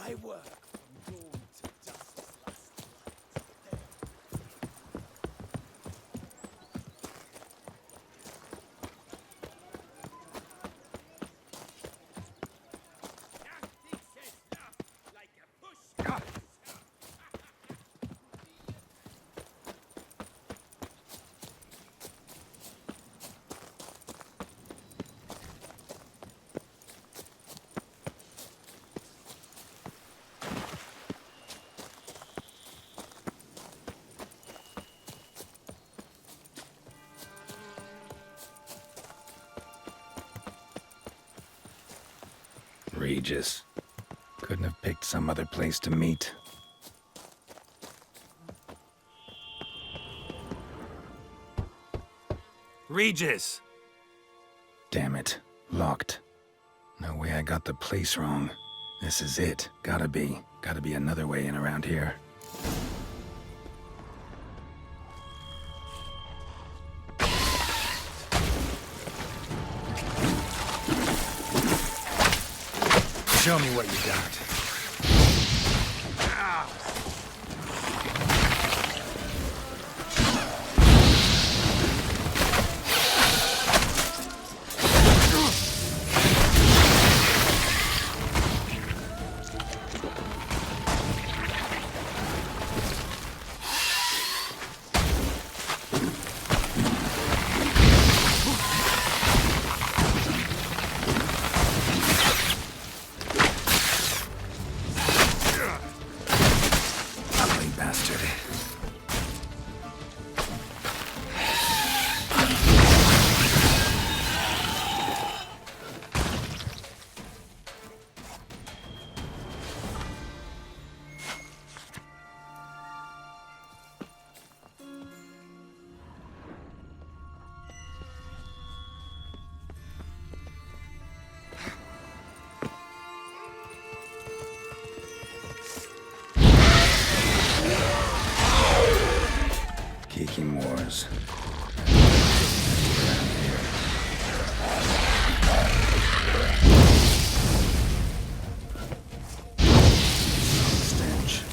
I work from dawn to dusk, last light. Like a push. Regis. Couldn't have picked some other place to meet. Regis! Damn it. Locked. No way I got the place wrong. This is it. Gotta be. Gotta be another way in around here. Show me what you got. Kicking wars. Stench.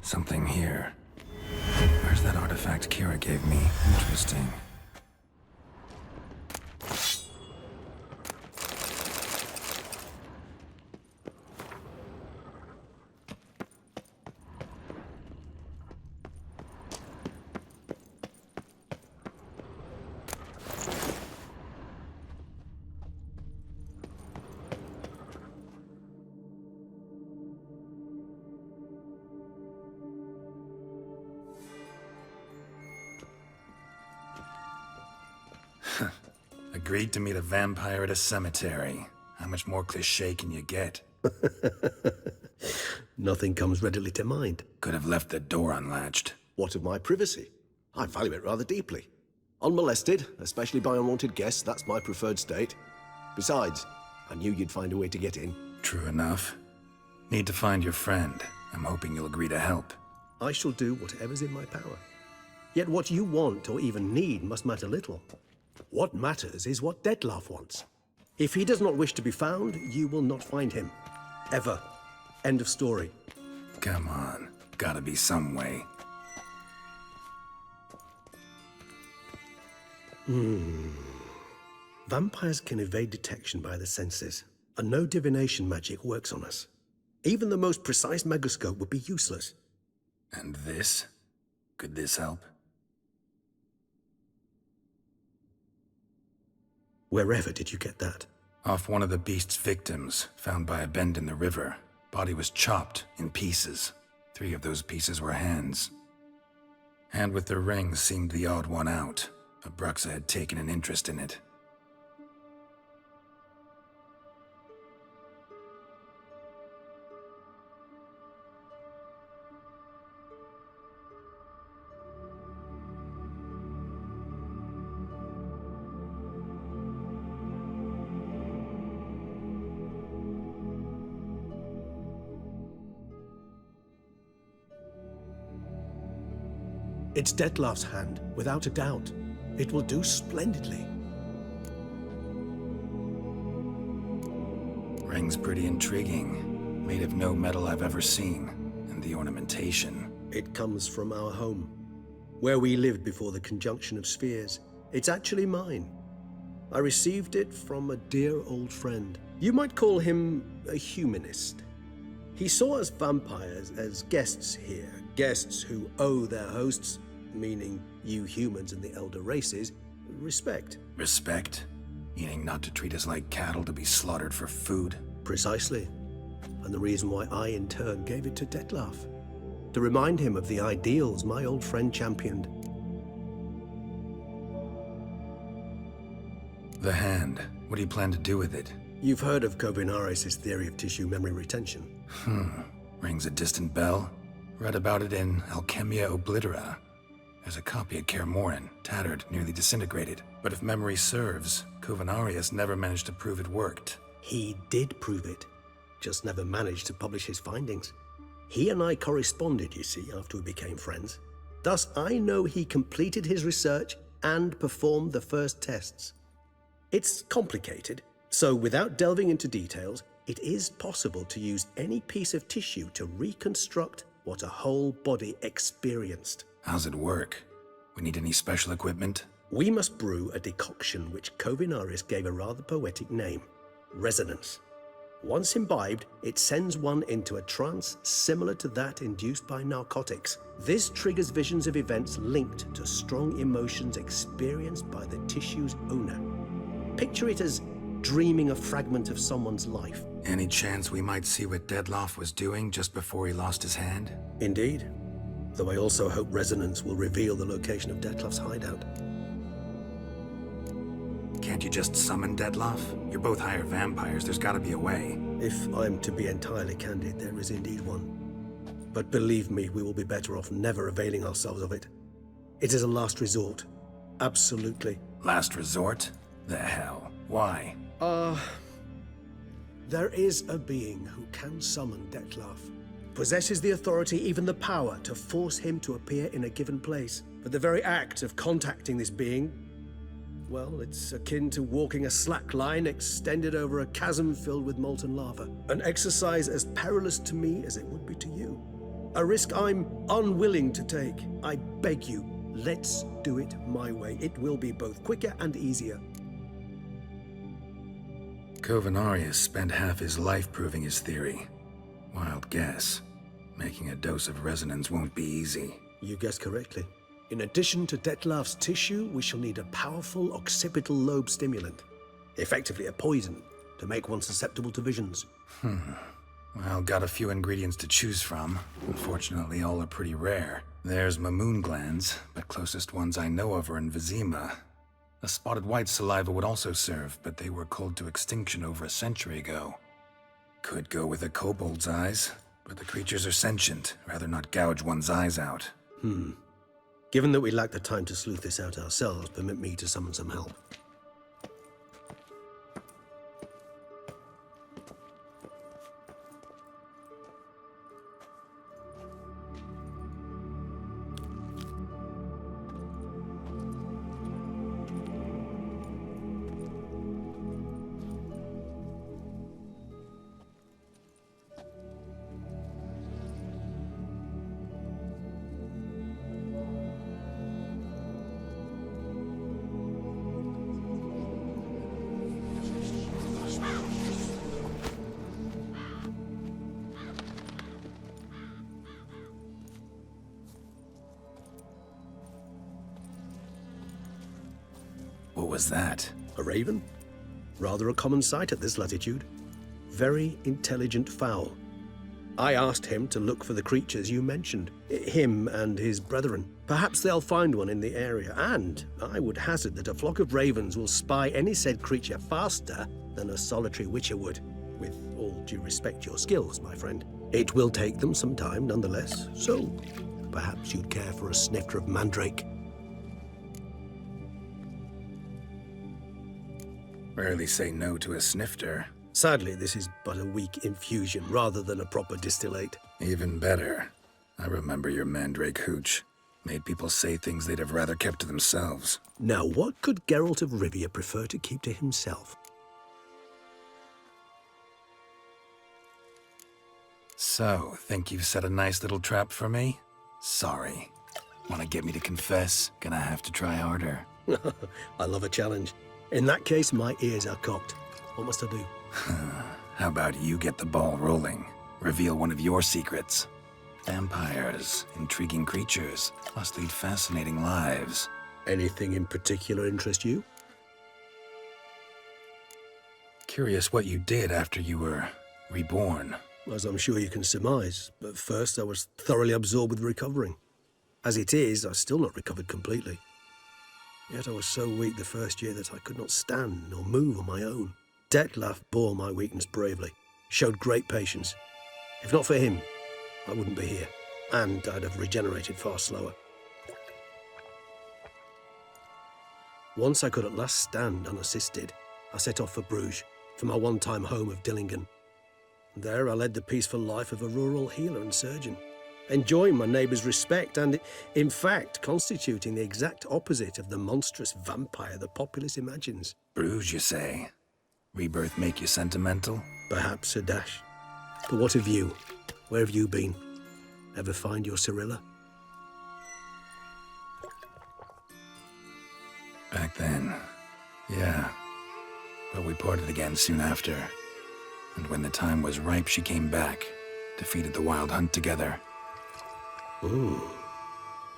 Something here. Where's that artifact Kira gave me? Interesting. Agreed to meet a vampire at a cemetery. How much more cliché can you get? Nothing comes readily to mind. Could have left the door unlatched. What of my privacy? I value it rather deeply. Unmolested, especially by unwanted guests, that's my preferred state. Besides, I knew you'd find a way to get in. True enough. Need to find your friend. I'm hoping you'll agree to help. I shall do whatever's in my power. Yet what you want or even need must matter little. What matters is what Dettlaff wants. If he does not wish to be found, you will not find him. Ever. End of story. Come on. Gotta be some way. Vampires can evade detection by the senses, and no divination magic works on us. Even the most precise megascope would be useless. And this? Could this help? Wherever did you get that? Off one of the beast's victims, found by a bend in the river. Body was chopped in pieces. 3 of those pieces were hands. Hand with the ring seemed the odd one out. Abruxa had taken an interest in it. It's Detlef's hand, without a doubt. It will do splendidly. Ring's pretty intriguing. Made of no metal I've ever seen. And the ornamentation. It comes from our home, where we lived before the conjunction of spheres. It's actually mine. I received it from a dear old friend. You might call him a humanist. He saw us vampires as guests here, guests who owe their hosts, meaning you humans and the elder races, respect. Respect? Meaning not to treat us like cattle to be slaughtered for food? Precisely. And the reason why I, in turn, gave it to Detlef. To remind him of the ideals my old friend championed. The hand. What do you plan to do with it? You've heard of Kovinaris' theory of tissue memory retention. Rings a distant bell. Read about it in Alchemia Oblitera. There's a copy at Kaer Morhen, tattered, nearly disintegrated. But if memory serves, Kovinaris never managed to prove it worked. He did prove it, just never managed to publish his findings. He and I corresponded, you see, after we became friends. Thus, I know he completed his research and performed the first tests. It's complicated, so without delving into details, it is possible to use any piece of tissue to reconstruct what a whole body experienced. How's it work? We need any special equipment? We must brew a decoction which Kovinaris gave a rather poetic name, resonance. Once imbibed, it sends one into a trance similar to that induced by narcotics. This triggers visions of events linked to strong emotions experienced by the tissue's owner. Picture it as dreaming a fragment of someone's life. Any chance we might see what Detlef was doing just before he lost his hand? Indeed. Though I also hope resonance will reveal the location of Detlef's hideout. Can't you just summon Detlef? You're both higher vampires, there's gotta be a way. If I'm to be entirely candid, there is indeed one. But believe me, we will be better off never availing ourselves of it. It is a last resort. Absolutely. Last resort? The hell? Why? There is a being who can summon Detlef. Possesses the authority, even the power, to force him to appear in a given place. But the very act of contacting this being, well, it's akin to walking a slack line extended over a chasm filled with molten lava. An exercise as perilous to me as it would be to you. A risk I'm unwilling to take. I beg you, let's do it my way. It will be both quicker and easier. Kovinaris spent half his life proving his theory. Wild guess. Making a dose of resonance won't be easy. You guessed correctly. In addition to Detlef's tissue, we shall need a powerful occipital lobe stimulant. Effectively a poison, to make one susceptible to visions. Well, got a few ingredients to choose from. Unfortunately, all are pretty rare. There's Mamoon glands, but closest ones I know of are in Vizima. A spotted white saliva would also serve, but they were culled to extinction over a century ago. Could go with a kobold's eyes, but the creatures are sentient. Rather not gouge one's eyes out. Given that we lack the time to sleuth this out ourselves, permit me to summon some help. What was that? A raven? Rather a common sight at this latitude. Very intelligent fowl. I asked him to look for the creatures you mentioned. Him and his brethren. Perhaps they'll find one in the area, and I would hazard that a flock of ravens will spy any said creature faster than a solitary witcher would. With all due respect to your skills, my friend. It will take them some time nonetheless, so perhaps you'd care for a snifter of mandrake. Rarely say no to a snifter. Sadly, this is but a weak infusion rather than a proper distillate. Even better. I remember your mandrake hooch. Made people say things they'd have rather kept to themselves. Now, what could Geralt of Rivia prefer to keep to himself? So, think you've set a nice little trap for me? Sorry. Want to get me to confess? Gonna have to try harder. I love a challenge. In that case, my ears are cocked. What must I do? How about you get the ball rolling? Reveal one of your secrets. Vampires, intriguing creatures, must lead fascinating lives. Anything in particular interest you? Curious what you did after you were reborn. As I'm sure you can surmise, but first I was thoroughly absorbed with recovering. As it is, I've still not recovered completely. Yet I was so weak the first year that I could not stand or move on my own. Detlef bore my weakness bravely, showed great patience. If not for him, I wouldn't be here, and I'd have regenerated far slower. Once I could at last stand unassisted, I set off for Bruges, for my one-time home of Dillingen. There I led the peaceful life of a rural healer and surgeon, enjoying my neighbours' respect and, in fact, constituting the exact opposite of the monstrous vampire the populace imagines. Bruges, you say? Rebirth make you sentimental? Perhaps a dash. But what of you? Where have you been? Ever find your Cyrilla? Back then, yeah. But we parted again soon after. And when the time was ripe, she came back, defeated the Wild Hunt together. Ooh.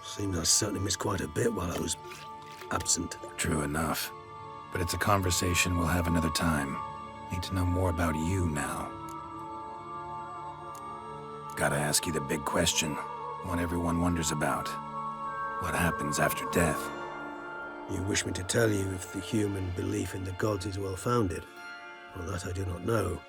Seems I certainly missed quite a bit while I was absent. True enough. But it's a conversation we'll have another time. Need to know more about you now. Gotta ask you the big question, one everyone wonders about. What happens after death? You wish me to tell you if the human belief in the gods is well-founded? Well, that I do not know.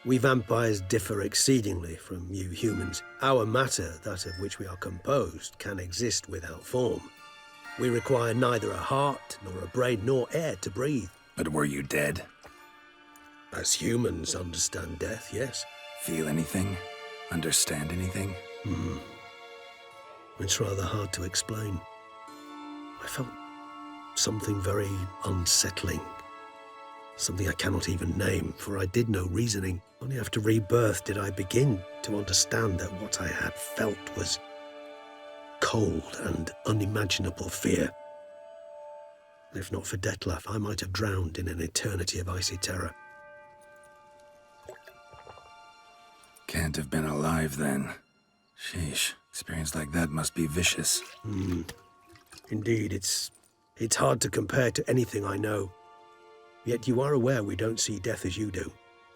We vampires differ exceedingly from you humans. Our matter, that of which we are composed, can exist without form. We require neither a heart, nor a brain, nor air to breathe. But were you dead? As humans understand death, yes. Feel anything? Understand anything? It's rather hard to explain. I felt something very unsettling. Something I cannot even name, for I did no reasoning. Only after rebirth did I begin to understand that what I had felt was cold and unimaginable fear. If not for Detlef, I might have drowned in an eternity of icy terror. Can't have been alive then. Sheesh, experience like that must be vicious. Indeed, it's hard to compare to anything I know. Yet you are aware we don't see death as you do.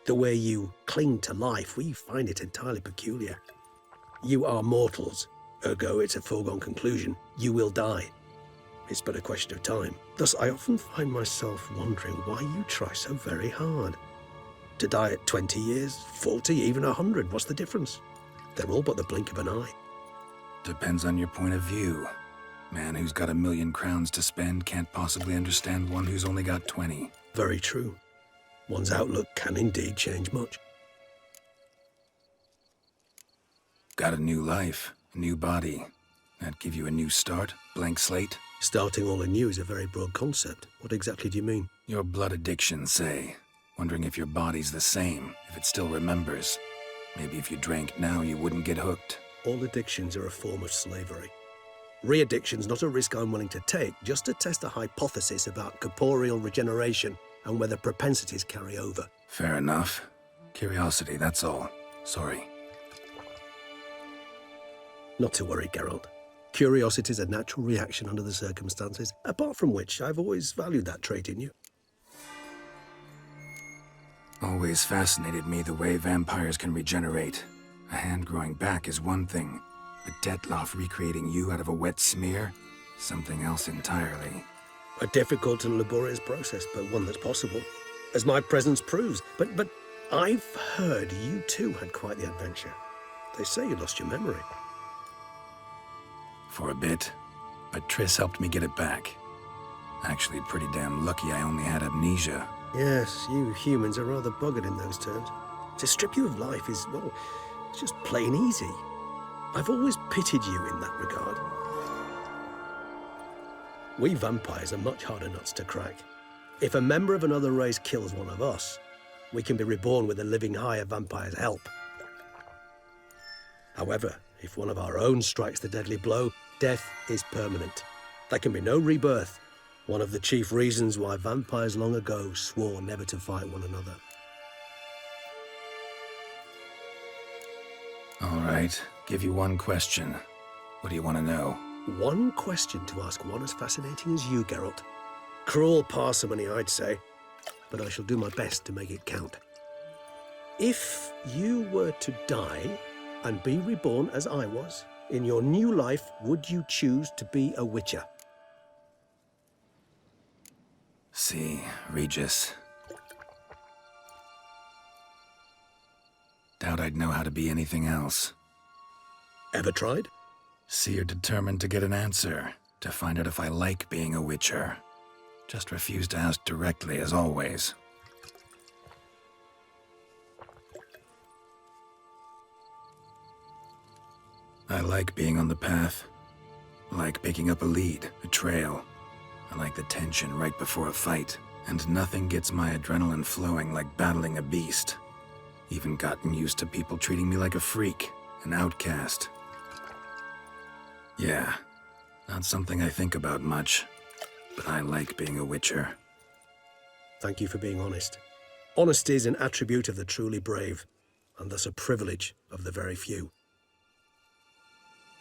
The way you cling to life, we find it entirely peculiar. You are mortals, ergo it's a foregone conclusion. You will die. It's but a question of time. Thus, I often find myself wondering why you try so very hard. To die at 20 years, 40, even 100, what's the difference? They're all but the blink of an eye. Depends on your point of view. Man who's got 1,000,000 crowns to spend can't possibly understand one who's only got 20. Very true. One's outlook can indeed change much. Got a new life, a new body. That give you a new start, blank slate? Starting all anew is a very broad concept. What exactly do you mean? Your blood addiction, say. Wondering if your body's the same, if it still remembers. Maybe if you drank now, you wouldn't get hooked. All addictions are a form of slavery. Re-addiction's not a risk I'm willing to take, just to test a hypothesis about corporeal regeneration and whether propensities carry over. Fair enough. Curiosity, that's all. Sorry. Not to worry, Geralt. Curiosity's a natural reaction under the circumstances, apart from which I've always valued that trait in you. Always fascinated me the way vampires can regenerate. A hand growing back is one thing, but Detlef recreating you out of a wet smear? Something else entirely. A difficult and laborious process, but one that's possible, as my presence proves. But I've heard you too had quite the adventure. They say you lost your memory. For a bit, but Triss helped me get it back. Actually, pretty damn lucky I only had amnesia. Yes, you humans are rather buggered in those terms. To strip you of life is, well, it's just plain easy. I've always pitied you in that regard. We vampires are much harder nuts to crack. If a member of another race kills one of us, we can be reborn with a living higher vampire's help. However, if one of our own strikes the deadly blow, death is permanent. There can be no rebirth. One of the chief reasons why vampires long ago swore never to fight one another. All right, give you one question. What do you want to know? One question to ask one as fascinating as you, Geralt. Cruel parsimony, I'd say, but I shall do my best to make it count. If you were to die and be reborn as I was, in your new life, would you choose to be a witcher? See, Regis. Doubt I'd know how to be anything else. Ever tried? See, you're determined to get an answer, to find out if I like being a witcher. Just refuse to ask directly, as always. I like being on the path. I like picking up a lead, a trail. I like the tension right before a fight. And nothing gets my adrenaline flowing like battling a beast. Even gotten used to people treating me like a freak, an outcast. Yeah, not something I think about much, but I like being a witcher. Thank you for being honest. Honesty is an attribute of the truly brave, and thus a privilege of the very few.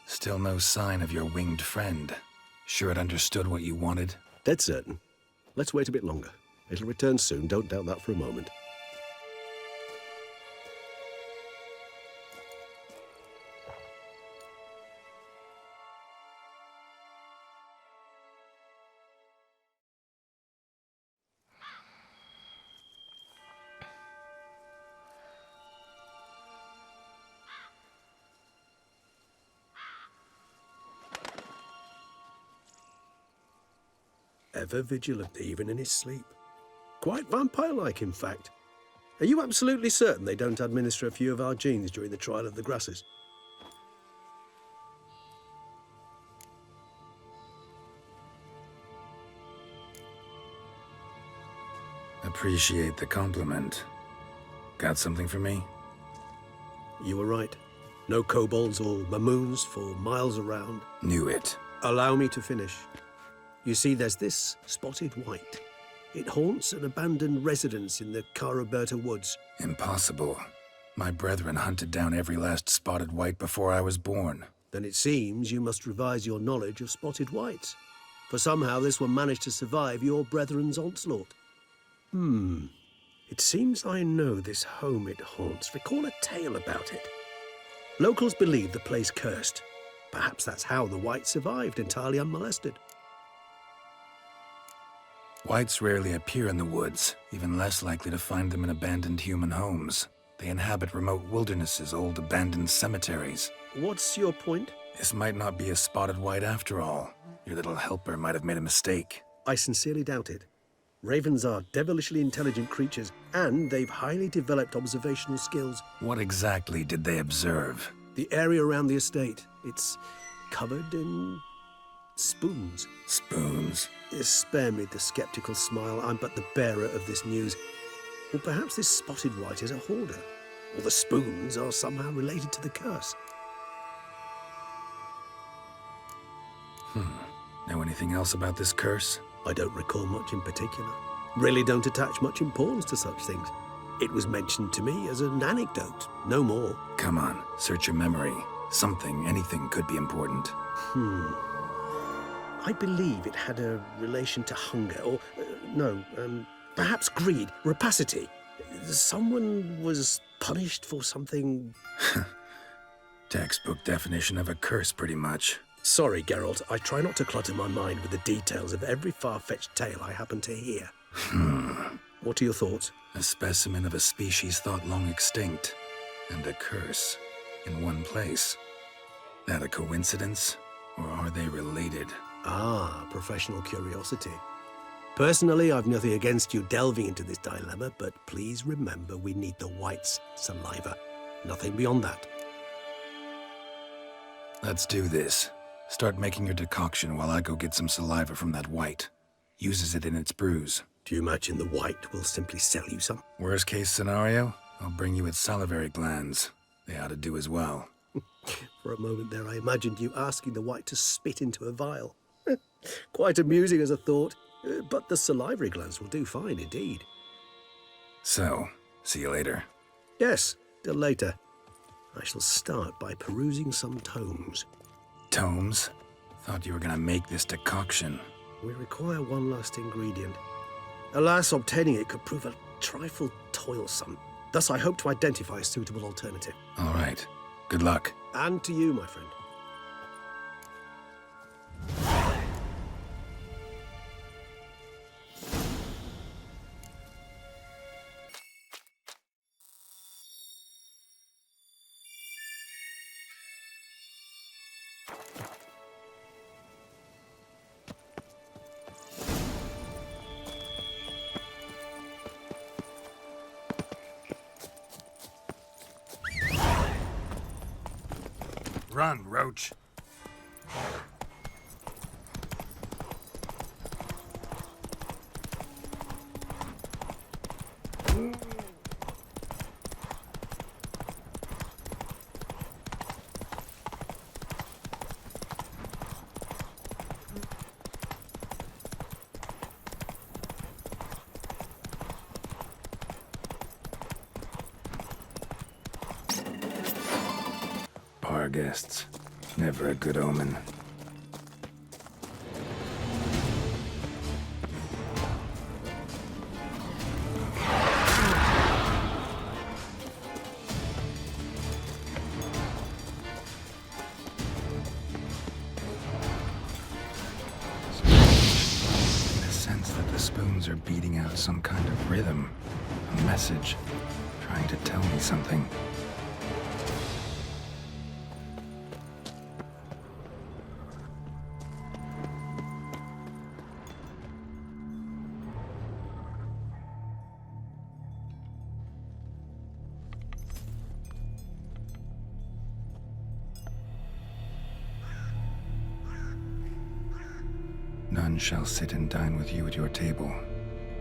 Still no sign of your winged friend. Sure it understood what you wanted? Dead certain. Let's wait a bit longer. It'll return soon, don't doubt that for a moment. Ever vigilant, even in his sleep. Quite vampire-like, in fact. Are you absolutely certain they don't administer a few of our genes during the trial of the grasses? Appreciate the compliment. Got something for me? You were right. No kobolds or mamoons for miles around. Knew it. Allow me to finish. You see, there's this spotted wight. It haunts an abandoned residence in the Caraberta woods. Impossible. My brethren hunted down every last spotted wight before I was born. Then it seems you must revise your knowledge of spotted wights. For somehow this one managed to survive your brethren's onslaught. It seems I know this home it haunts. Recall a tale about it. Locals believe the place cursed. Perhaps that's how the wight survived entirely unmolested. Wights rarely appear in the woods, even less likely to find them in abandoned human homes. They inhabit remote wildernesses, old abandoned cemeteries. What's your point? This might not be a spotted wight after all. Your little helper might have made a mistake. I sincerely doubt it. Ravens are devilishly intelligent creatures, and they've highly developed observational skills. What exactly did they observe? The area around the estate, it's covered in spoons. Spoons? Spare me the skeptical smile. I'm but the bearer of this news. Or perhaps this spotted wight is a hoarder. Or the spoons are somehow related to the curse. Know anything else about this curse? I don't recall much in particular. Really don't attach much importance to such things. It was mentioned to me as an anecdote, no more. Come on, search your memory. Something, anything could be important. I believe it had a relation to hunger, or, perhaps greed, rapacity. Someone was punished for something. Textbook definition of a curse, pretty much. Sorry, Geralt, I try not to clutter my mind with the details of every far-fetched tale I happen to hear. What are your thoughts? A specimen of a species thought long extinct, and a curse in one place. That a coincidence, or are they related? Ah, professional curiosity. Personally, I've nothing against you delving into this dilemma, but please remember we need the wight's saliva. Nothing beyond that. Let's do this. Start making your decoction while I go get some saliva from that wight. Uses it in its brews. Do you imagine the wight will simply sell you some? Worst case scenario, I'll bring you its salivary glands. They ought to do as well. For a moment there, I imagined you asking the wight to spit into a vial. Quite amusing as a thought, but the salivary glands will do fine indeed. So, see you later. Yes, till later. I shall start by perusing some tomes. Tomes? Thought you were gonna make this decoction. We require one last ingredient. Alas, obtaining it could prove a trifle toilsome. Thus, I hope to identify a suitable alternative. All right. Good luck. And to you, my friend. Run, Roach. Bar guests. Never a good omen. The sense that the spoons are beating out some kind of rhythm, a message, trying to tell me something. None shall sit and dine with you at your table.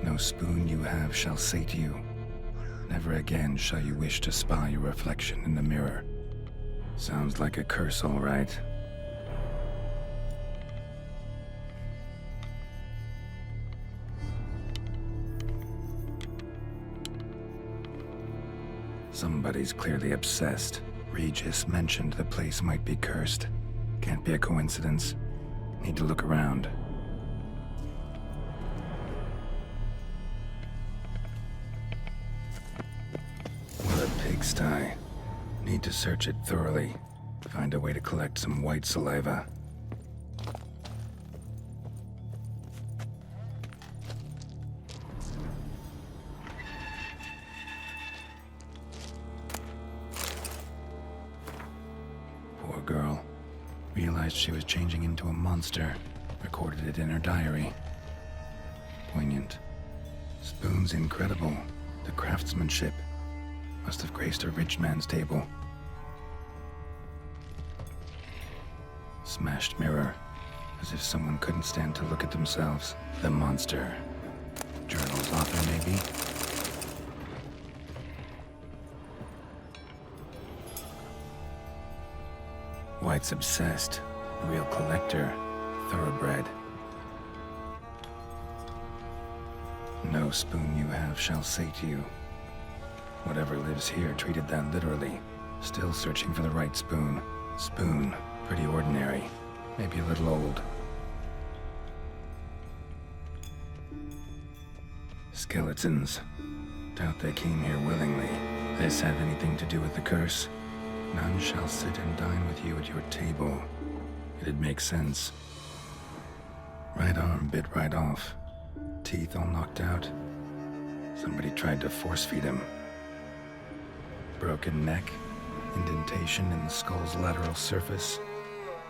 No spoon you have shall sate you. Never again shall you wish to spy your reflection in the mirror. Sounds like a curse, all right. Somebody's clearly obsessed. Regis mentioned the place might be cursed. Can't be a coincidence. Need to look around. What a pigsty. Need to search it thoroughly. Find a way to collect some wight saliva. Poor girl. Realized she was changing into a monster. Recorded it in her diary. Poignant. Spoon's incredible. The craftsmanship. Must have graced a rich man's table. Smashed mirror. As if someone couldn't stand to look at themselves. The monster. Journal's author, maybe? Wight's obsessed. Real collector. Thoroughbred. No spoon you have shall sate you. Whatever lives here treated that literally. Still searching for the right spoon. Spoon. Pretty ordinary. Maybe a little old. Skeletons. Doubt they came here willingly. This have anything to do with the curse? None shall sit and dine with you at your table. It'd make sense. Right arm bit right off. Teeth all knocked out. Somebody tried to force feed him. Broken neck. Indentation in the skull's lateral surface.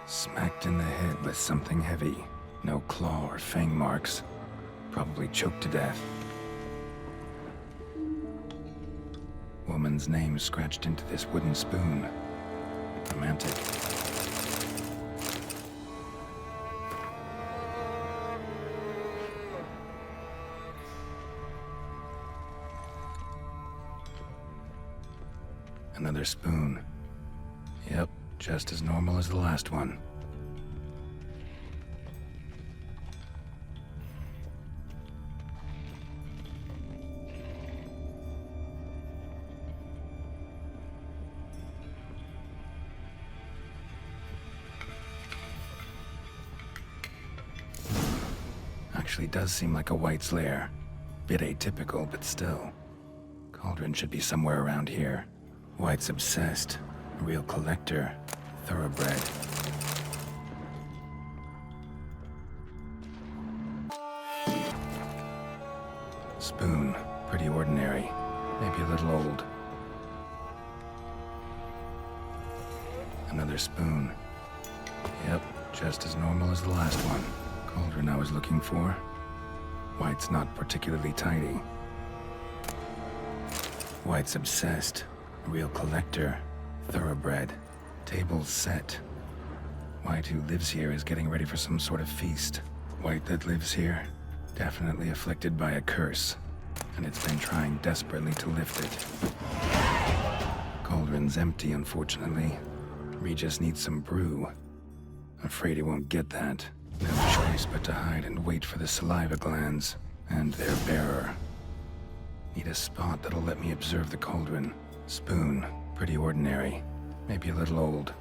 Smacked in the head with something heavy. No claw or fang marks. Probably choked to death. Woman's name scratched into this wooden spoon. Romantic. Another spoon. Yep, just as normal as the last one. Actually does seem like a wight's lair. Bit atypical, but still. Cauldron should be somewhere around here. Wight's obsessed. A real collector. Thoroughbred. Spoon. Pretty ordinary. Maybe a little old. Another spoon. Yep, just as normal as the last one. Cauldron I was looking for. Wight's not particularly tidy. Wight's obsessed. A real collector. Thoroughbred. Tables set. Wight who lives here is getting ready for some sort of feast. Wight that lives here, definitely afflicted by a curse, and it's been trying desperately to lift it. Cauldron's empty, unfortunately. Regis needs some brew. Afraid he won't get that. No choice but to hide and wait for the saliva glands and their bearer. Need a spot that'll let me observe the cauldron. Spoon, pretty ordinary. Maybe a little old.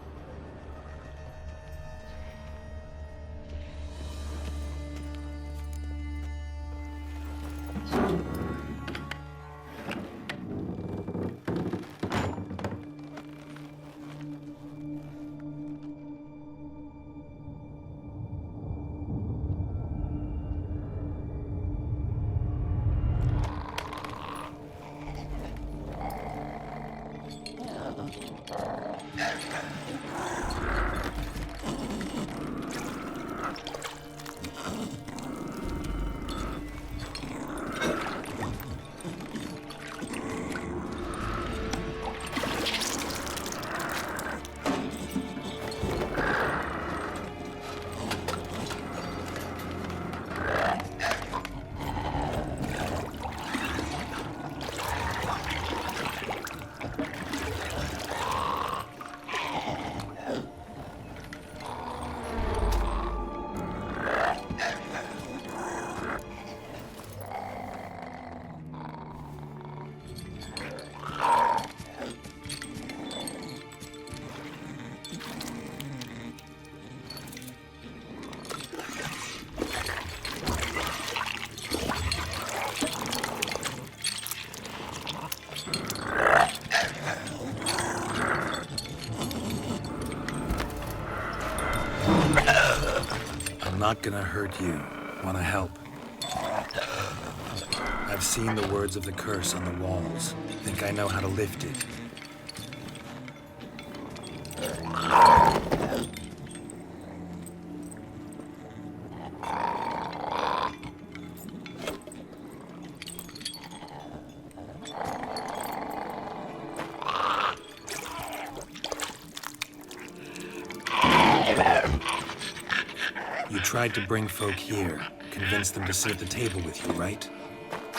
Not gonna hurt you. Wanna help? I've seen the words of the curse on the walls. Think I know how to lift it. You tried to bring folk here, convince them to sit at the table with you, right?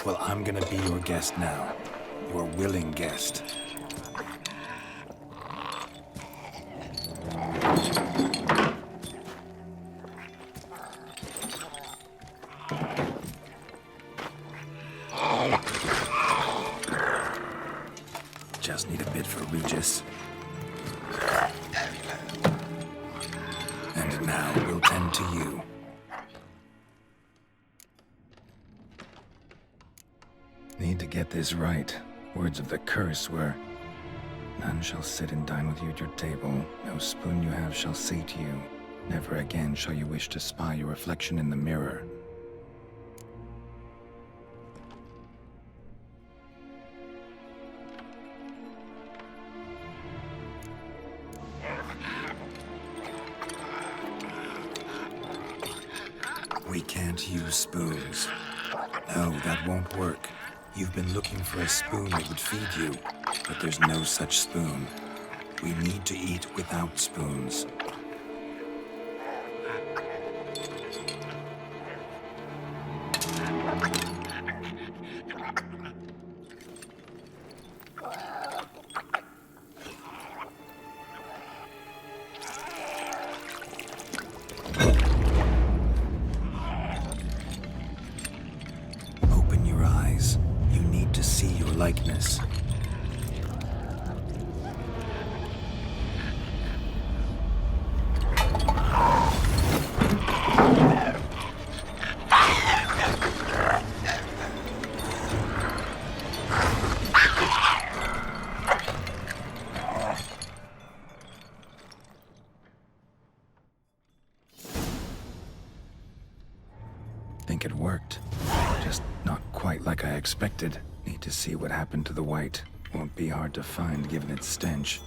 Well, I'm gonna be your guest now. Your willing guest. Just need a bit for Regis. And now we'll tend to you. Need to get this right. Words of the curse were, none shall sit and dine with you at your table. No spoon you have shall say to you, never again shall you wish to spy your reflection in the mirror. We can't use spoons. No, that won't work. You've been looking for a spoon that would feed you, but there's no such spoon. We need to eat without spoons. think it worked. Just not quite like I expected. Need to see what happened to the wight. Won't be hard to find given its stench.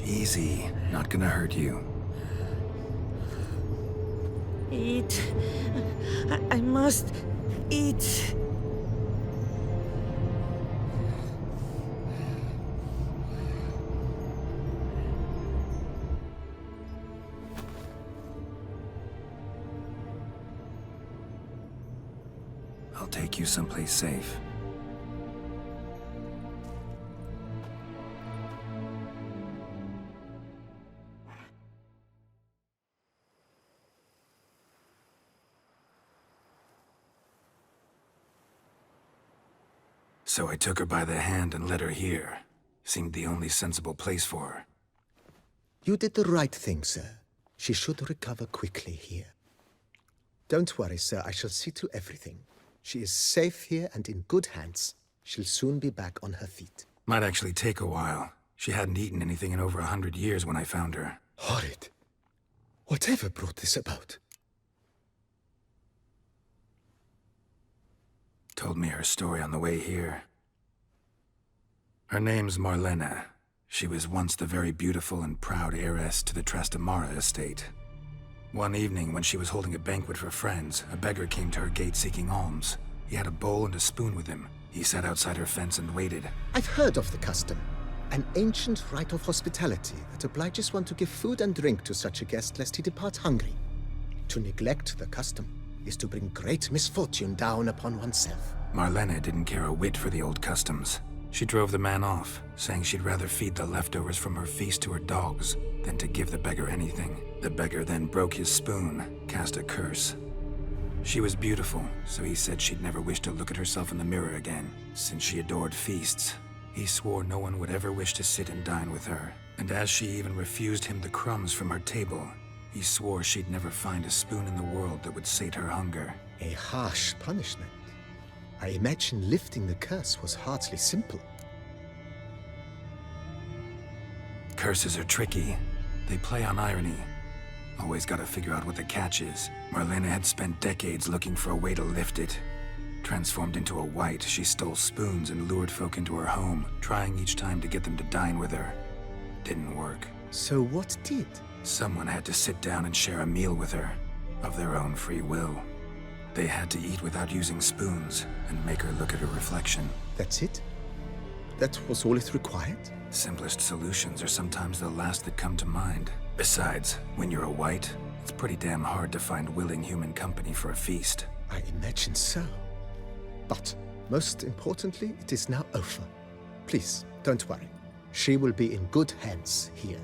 Easy. Not gonna hurt you. Eat. I must eat. I'll take you someplace safe. So I took her by the hand and led her here. Seemed the only sensible place for her. You did the right thing, sir. She should recover quickly here. Don't worry, sir. I shall see to everything. She is safe here and in good hands. She'll soon be back on her feet. Might actually take a while. She hadn't eaten anything in over 100 years when I found her. Horrid. Whatever brought this about? Told me her story on the way here. Her name's Marlena. She was once the very beautiful and proud heiress to the Trastamara estate. One evening, when she was holding a banquet for friends, a beggar came to her gate seeking alms. He had a bowl and a spoon with him. He sat outside her fence and waited. I've heard of the custom. An ancient rite of hospitality that obliges one to give food and drink to such a guest lest he depart hungry. To neglect the custom is to bring great misfortune down upon oneself. Marlena didn't care a whit for the old customs. She drove the man off, saying she'd rather feed the leftovers from her feast to her dogs than to give the beggar anything. The beggar then broke his spoon, cast a curse. She was beautiful, so he said she'd never wish to look at herself in the mirror again. Since she adored feasts, he swore no one would ever wish to sit and dine with her. And as she even refused him the crumbs from her table, he swore she'd never find a spoon in the world that would sate her hunger. A harsh punishment. I imagine lifting the curse was hardly simple. Curses are tricky. They play on irony. Always gotta figure out what the catch is. Marlena had spent decades looking for a way to lift it. Transformed into a wight, she stole spoons and lured folk into her home, trying each time to get them to dine with her. Didn't work. So what did? Someone had to sit down and share a meal with her, of their own free will. They had to eat without using spoons, and make her look at her reflection. That's it? That was all it required? Simplest solutions are sometimes the last that come to mind. Besides, when you're a wight, it's pretty damn hard to find willing human company for a feast. I imagine so. But, most importantly, it is now over. Please, don't worry. She will be in good hands here.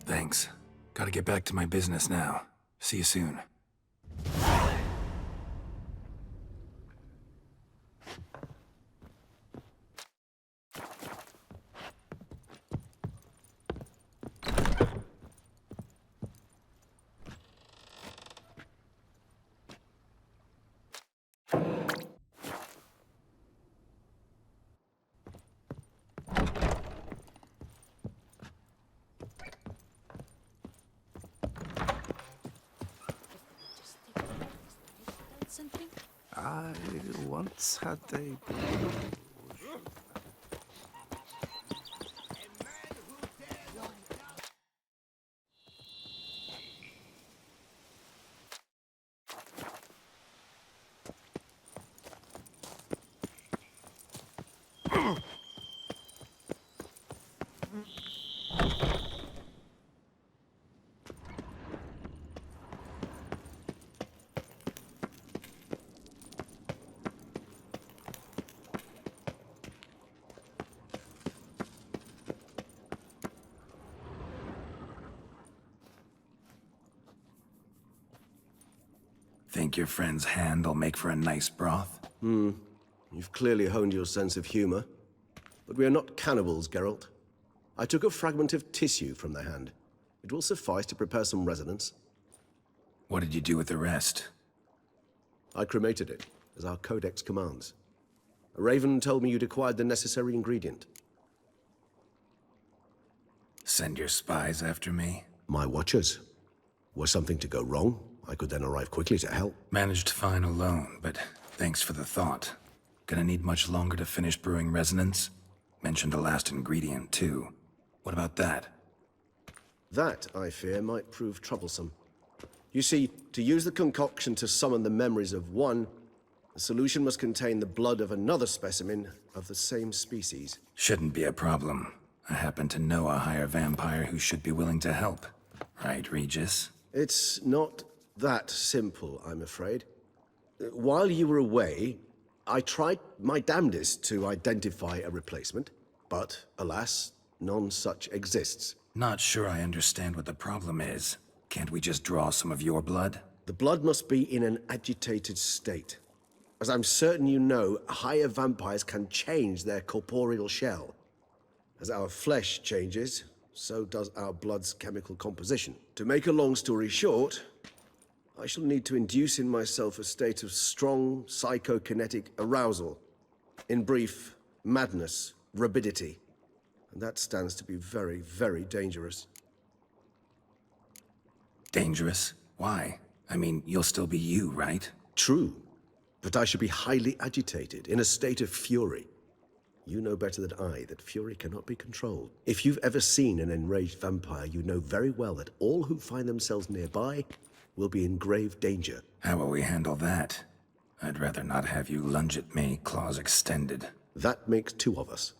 Thanks. Gotta get back to my business now. See you soon. I once had a... Think your friend's hand will make for a nice broth? You've clearly honed your sense of humor. But we are not cannibals, Geralt. I took a fragment of tissue from their hand. It will suffice to prepare some resonance. What did you do with the rest? I cremated it, as our codex commands. A raven told me you'd acquired the necessary ingredient. Send your spies after me? My watchers. Were something to go wrong, I could then arrive quickly to help. Managed fine alone, but thanks for the thought. Gonna need much longer to finish brewing resonance? Mentioned the last ingredient, too. What about that? That, I fear, might prove troublesome. You see, to use the concoction to summon the memories of one, the solution must contain the blood of another specimen of the same species. Shouldn't be a problem. I happen to know a higher vampire who should be willing to help. Right, Regis? It's not that simple, I'm afraid. While you were away, I tried my damnedest to identify a replacement, but alas, none such exists. Not sure I understand what the problem is. Can't we just draw some of your blood? The blood must be in an agitated state. As I'm certain you know, higher vampires can change their corporeal shell. As our flesh changes, so does our blood's chemical composition. To make a long story short, I shall need to induce in myself a state of strong psychokinetic arousal. In brief, madness, rabidity. And that stands to be very, very dangerous. Dangerous? Why? I mean, you'll still be you, right? True, but I should be highly agitated, in a state of fury. You know better than I that fury cannot be controlled. If you've ever seen an enraged vampire, you know very well that all who find themselves nearby will be in grave danger. How will we handle that? I'd rather not have you lunge at me, claws extended. That makes two of us.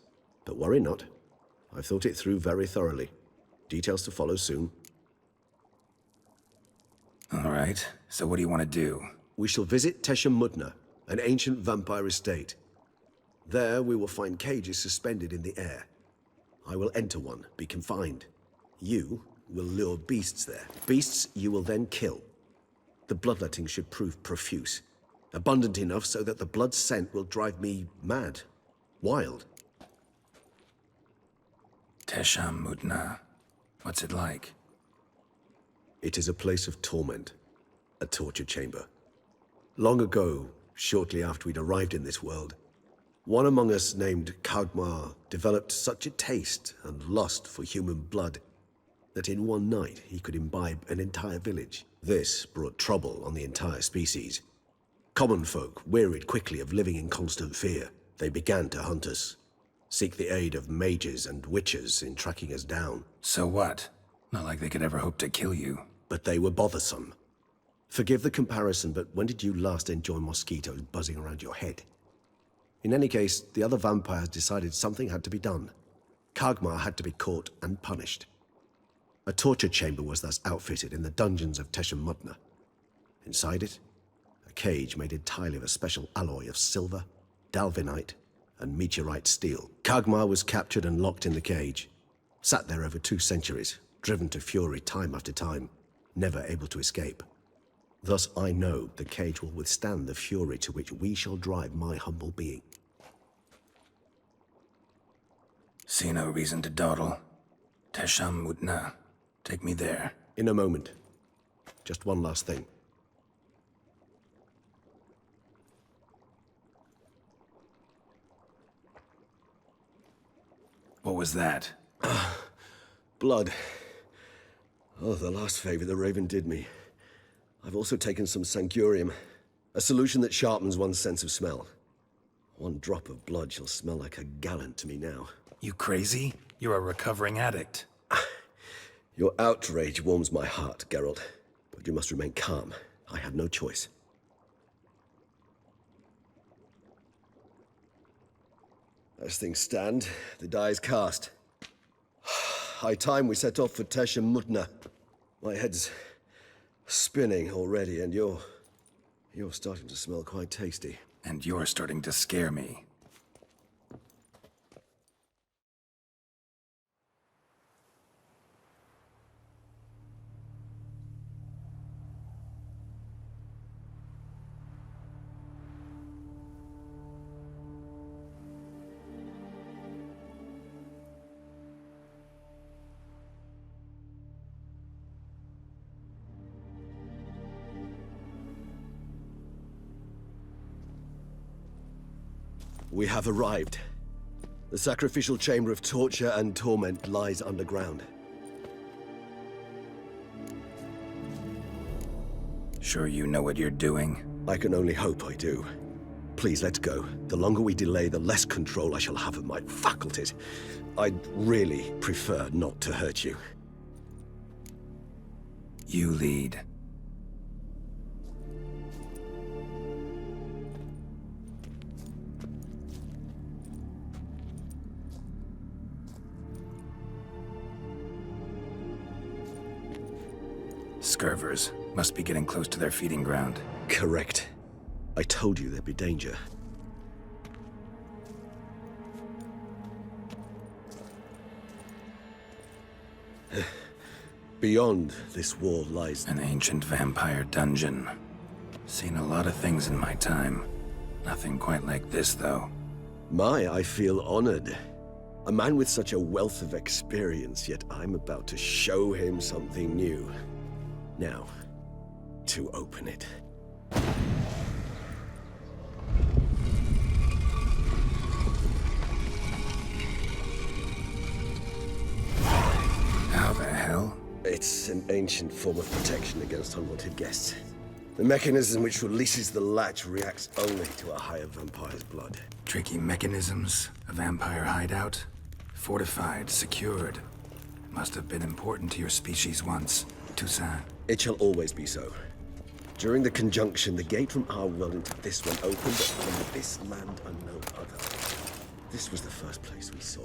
But worry not. I've thought it through very thoroughly. Details to follow soon. All right, so what do you want to do? We shall visit Tesham Mutna, an ancient vampire estate. There we will find cages suspended in the air. I will enter one, be confined. You will lure beasts there. Beasts you will then kill. The bloodletting should prove profuse. Abundant enough so that the blood scent will drive me mad. Wild. Tesham Mutna. What's it like? It is a place of torment. A torture chamber. Long ago, shortly after we'd arrived in this world, one among us named Kagmar developed such a taste and lust for human blood that in one night he could imbibe an entire village. This brought trouble on the entire species. Common folk wearied quickly of living in constant fear. They began to hunt us, seek the aid of mages and witches in tracking us down. So what? Not like they could ever hope to kill you. But they were bothersome. Forgive the comparison, but when did you last enjoy mosquitoes buzzing around your head? In any case, the other vampires decided something had to be done. Kagmar had to be caught and punished. A torture chamber was thus outfitted in the dungeons of Tesham Mutna. Inside it, a cage made entirely of a special alloy of silver, dalvinite, and meteorite steel. Kagmar was captured and locked in the cage. Sat there over 2 centuries, driven to fury time after time, never able to escape. Thus I know the cage will withstand the fury to which we shall drive my humble being. See no reason to dawdle. Tesham Mutna. Take me there. In a moment. Just one last thing. What was that? Blood. Oh, the last favor the Raven did me. I've also taken some Sancurium. A solution that sharpens one's sense of smell. One drop of blood shall smell like a gallon to me now. You crazy? You're a recovering addict. Your outrage warms my heart, Geralt. But you must remain calm. I have no choice. As things stand, the die is cast. High time we set off for Tesham Mutna. My head's spinning already, and you're starting to smell quite tasty. And you're starting to scare me. We have arrived. The sacrificial chamber of torture and torment lies underground. Sure you know what you're doing? I can only hope I do. Please, let's go. The longer we delay, the less control I shall have of my faculties. I'd really prefer not to hurt you. You lead. Scurvers must be getting close to their feeding ground. Correct. I told you there'd be danger. Beyond this wall lies An ancient vampire dungeon. Seen a lot of things in my time. Nothing quite like this, though. I feel honored. A man with such a wealth of experience, yet I'm about to show him something new. Now, to open it. How the hell? It's an ancient form of protection against unwanted guests. The mechanism which releases the latch reacts only to a higher vampire's blood. Tricky mechanisms, a vampire hideout. Fortified, secured. Must have been important to your species once, Toussaint. It shall always be so. During the conjunction, the gate from our world into this one opened, but from this land and no other. This was the first place we saw.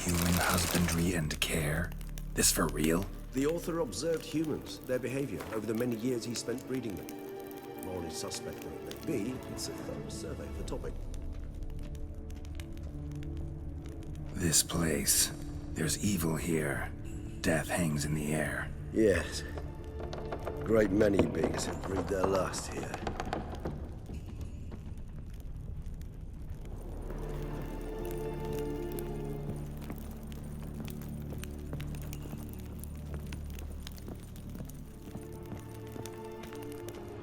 Human husbandry and care? This for real? The author observed humans, their behavior, over the many years he spent breeding them. Morally suspect though it may be, it's a thorough survey of the topic. This place. There's evil here. Death hangs in the air. Yes. Great many beings have breathed their last here.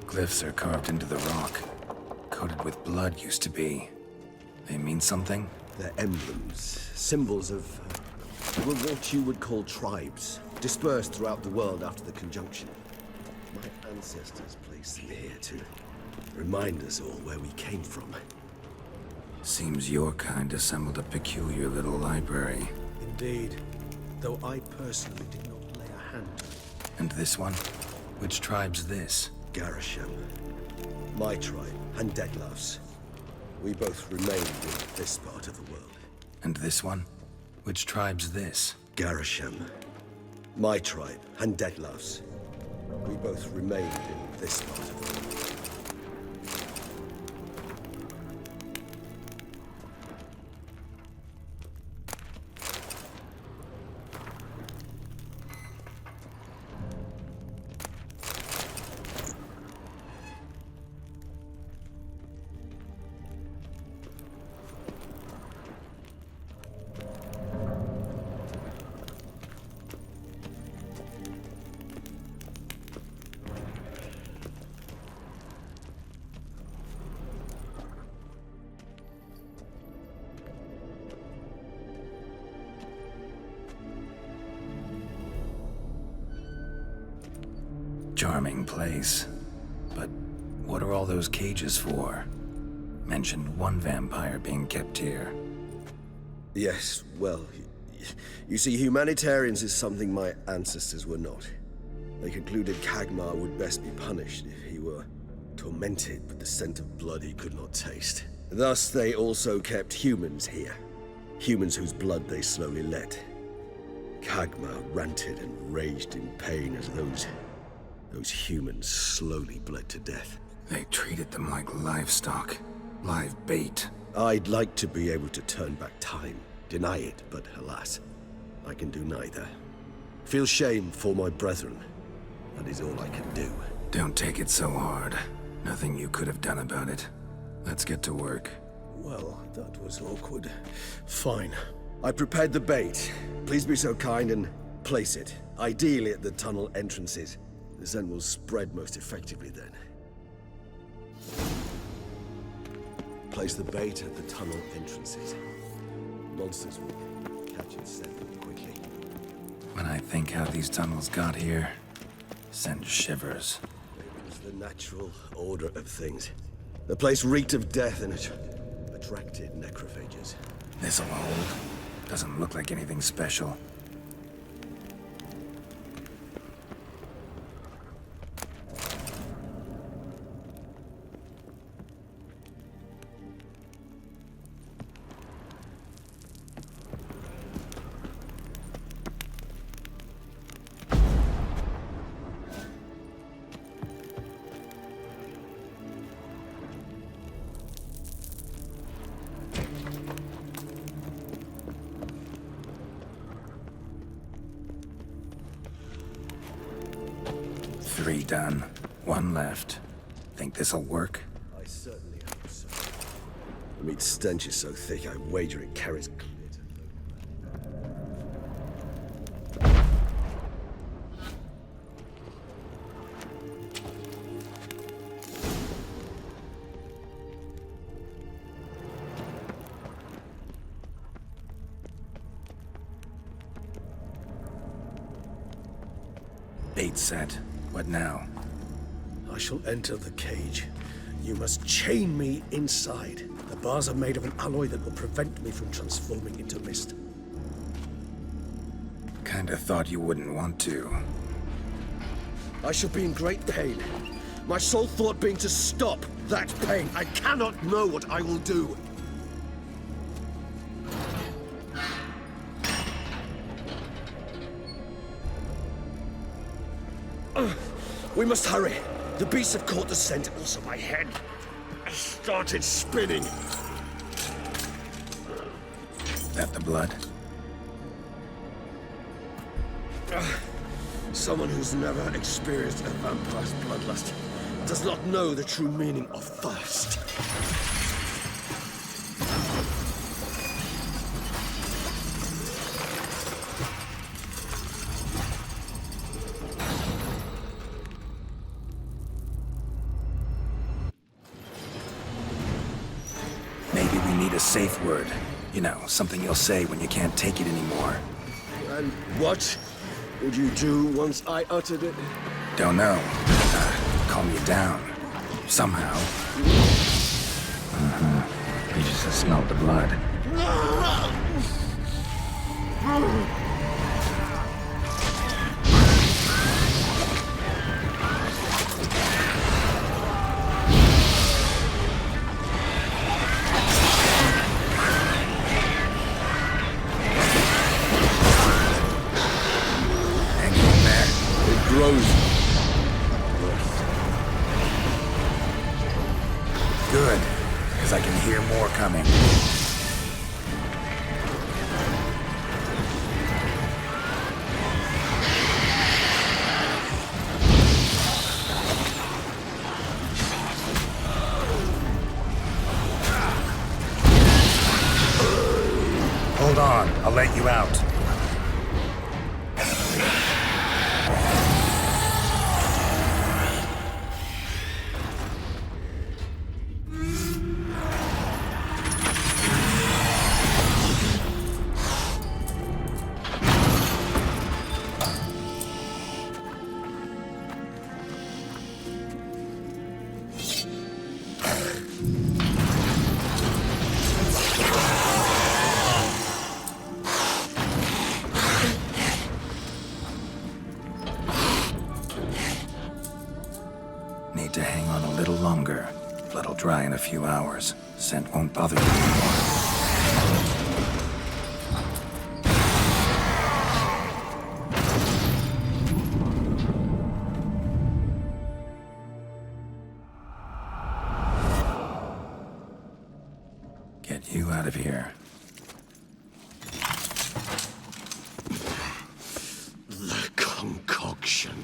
Glyphs are carved into the rock. Coated with blood used to be. They mean something? They're emblems, symbols of what you would call tribes, dispersed throughout the world after the conjunction. My ancestors placed them here to remind us all where we came from. Seems your kind assembled a peculiar little library. Indeed, though I personally did not lay a hand to it. And this one? Which tribe's this? Garisham, my tribe, and Deadloves. We both remained in this part of the world. And this one? Which tribe's this? Garisham, my tribe, and Deadloves. We both remained in this part of the world. charming place. But what are all those cages for? Mentioned one vampire being kept here. Yes, well, you see, humanitarians is something my ancestors were not. They concluded Kagmar would best be punished if he were tormented with the scent of blood he could not taste. Thus, they also kept humans here. Humans whose blood they slowly let. Kagmar ranted and raged in pain as those humans slowly bled to death. They treated them like livestock. Live bait. I'd like to be able to turn back time, deny it, but alas, I can do neither. Feel shame for my brethren. That is all I can do. Don't take it so hard. Nothing you could have done about it. Let's get to work. Well, that was awkward. Fine. I prepared the bait. Please be so kind and place it, ideally at the tunnel entrances. The scent will spread most effectively then. Place the bait at the tunnel entrances. Monsters will catch its scent quickly. When I think how these tunnels got here, send shivers. It was the natural order of things. The place reeked of death and it attracted necrophages. This'll hold. Doesn't look like anything special. Three done. One left. Think this'll work? I certainly hope so. The meat stench is so thick, I wager it carries clear to Bait set. What now? I shall enter the cage. You must chain me inside. The bars are made of an alloy that will prevent me from transforming into mist. Kinda thought you wouldn't want to. I shall be in great pain. My sole thought being to stop that pain. I cannot know what I will do. We must hurry. The beasts have caught the scent, also my head. I started spinning. That the blood? Someone who's never experienced a vampire's bloodlust does not know the true meaning of thirst. Maybe we need a safe word. You know, something you'll say when you can't take it anymore. And what would you do once I uttered it? Don't know. Calm you down. Somehow. Regis has smelled the blood. Grows. Good, because I can hear more coming. Hold on, I'll let you out. little longer. Blood'll dry in a few hours. Scent won't bother you anymore. Get you out of here. The concoction.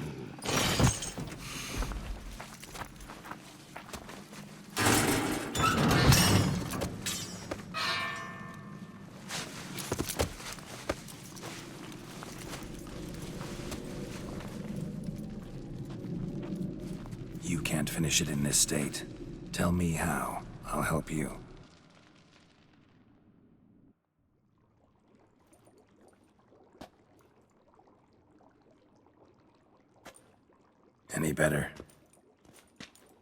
You can't finish it in this state. Tell me how. I'll help you. Any better?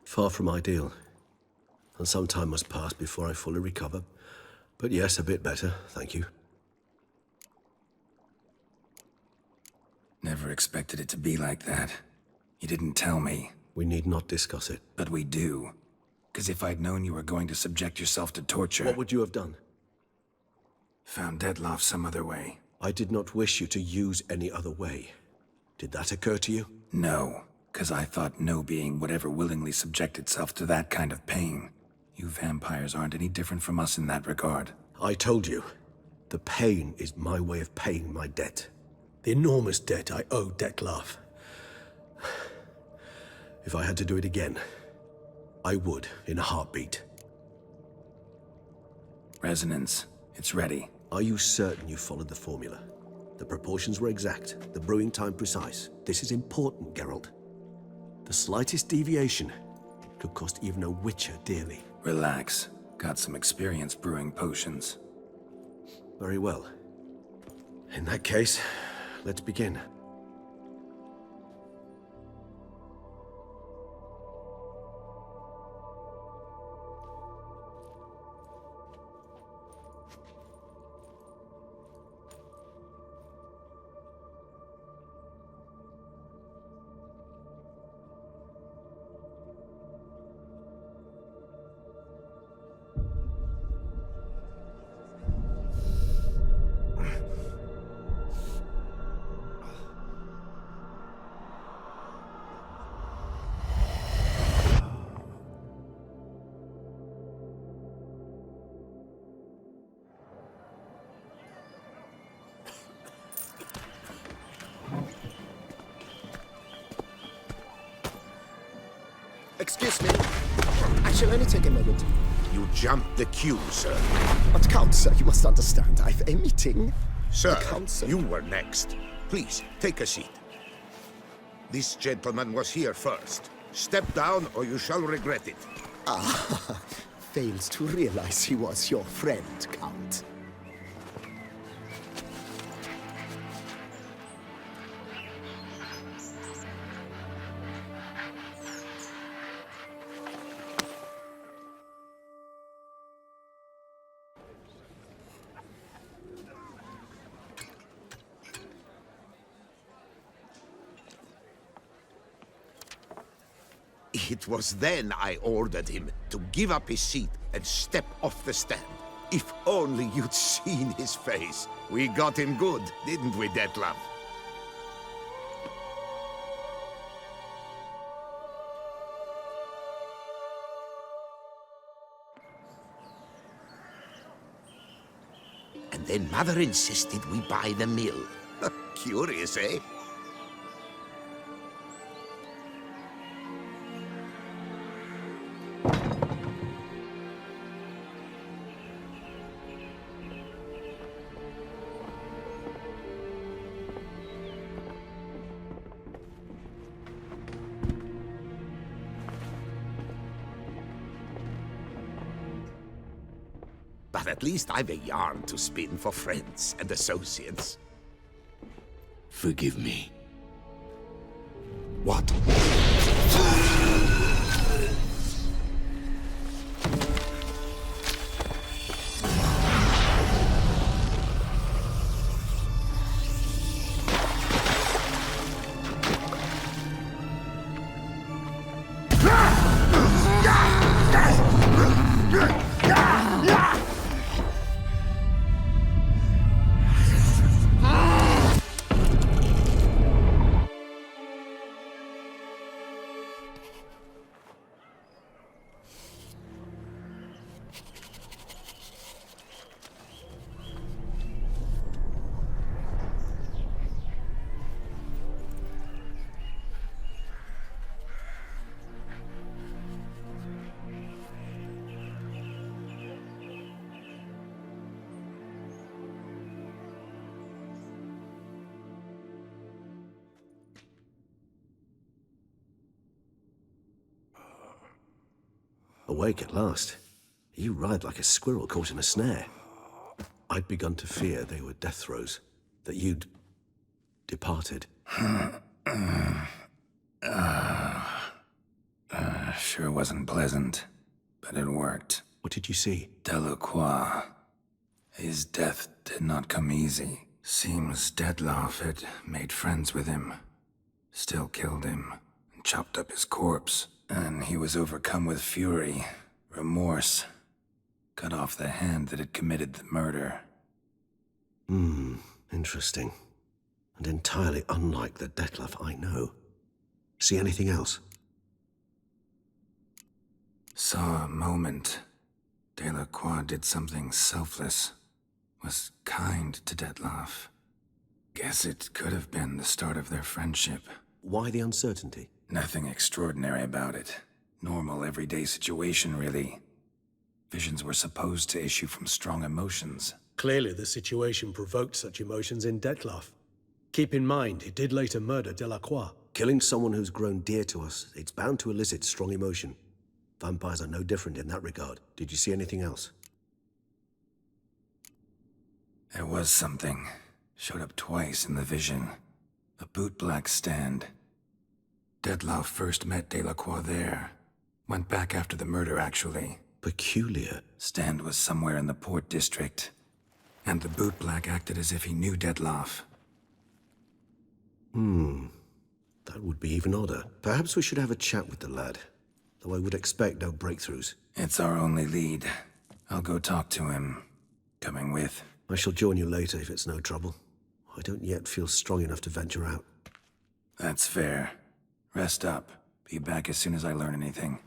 Far from ideal. And some time must pass before I fully recover. But yes, a bit better, thank you. Never expected it to be like that. You didn't tell me. We need not discuss it. But we do. Because if I'd known you were going to subject yourself to torture... What would you have done? Found Dettlaff some other way. I did not wish you to use any other way. Did that occur to you? No, because I thought no being would ever willingly subject itself to that kind of pain. You vampires aren't any different from us in that regard. I told you, the pain is my way of paying my debt. The enormous debt I owe Dettlaff. If I had to do it again, I would in a heartbeat. Resonance. It's ready. Are you certain you followed the formula? The proportions were exact, the brewing time precise. This is important, Geralt. The slightest deviation could cost even a witcher dearly. Relax. Got some experience brewing potions. Very well. In that case, let's begin. Excuse me. I shall only take a moment. You jumped the queue, sir. But Count, sir, you must understand. I've a meeting. Sir, Count, you were next. Please, take a seat. This gentleman was here first. Step down or you shall regret it. Fails to realize he was your friend, Count. It was then I ordered him to give up his seat and step off the stand. If only you'd seen his face. We got him good, didn't we, Dettlaff? And then Mother insisted we buy the mill. Curious, eh? But at least I've a yarn to spin for friends and associates. Forgive me. What? Awake at last. You writhe like a squirrel caught in a snare. I'd begun to fear they were death throes, that you'd departed. Sure wasn't pleasant, but it worked. What did you see? Delacroix. His death did not come easy. Seems Dettlaff had made friends with him, still killed him, and chopped up his corpse. And he was overcome with fury, remorse, cut off the hand that had committed the murder. Interesting. And entirely unlike the Dettlaff I know. See anything else? Saw a moment. Delacroix did something selfless. Was kind to Dettlaff. Guess it could have been the start of their friendship. Why the uncertainty? Nothing extraordinary about it. Normal, everyday situation, really. Visions were supposed to issue from strong emotions. Clearly the situation provoked such emotions in Dettlaff. Keep in mind, he did later murder Delacroix. Killing someone who's grown dear to us, it's bound to elicit strong emotion. Vampires are no different in that regard. Did you see anything else? There was something. Showed up twice in the vision. A bootblack stand. Dettlaff first met Delacroix there. Went back after the murder, actually. Peculiar. Stand was somewhere in the port district. And the bootblack acted as if he knew Dettlaff. That would be even odder. Perhaps we should have a chat with the lad. Though I would expect no breakthroughs. It's our only lead. I'll go talk to him. Coming with. I shall join you later if it's no trouble. I don't yet feel strong enough to venture out. That's fair. Rest up. Be back as soon as I learn anything.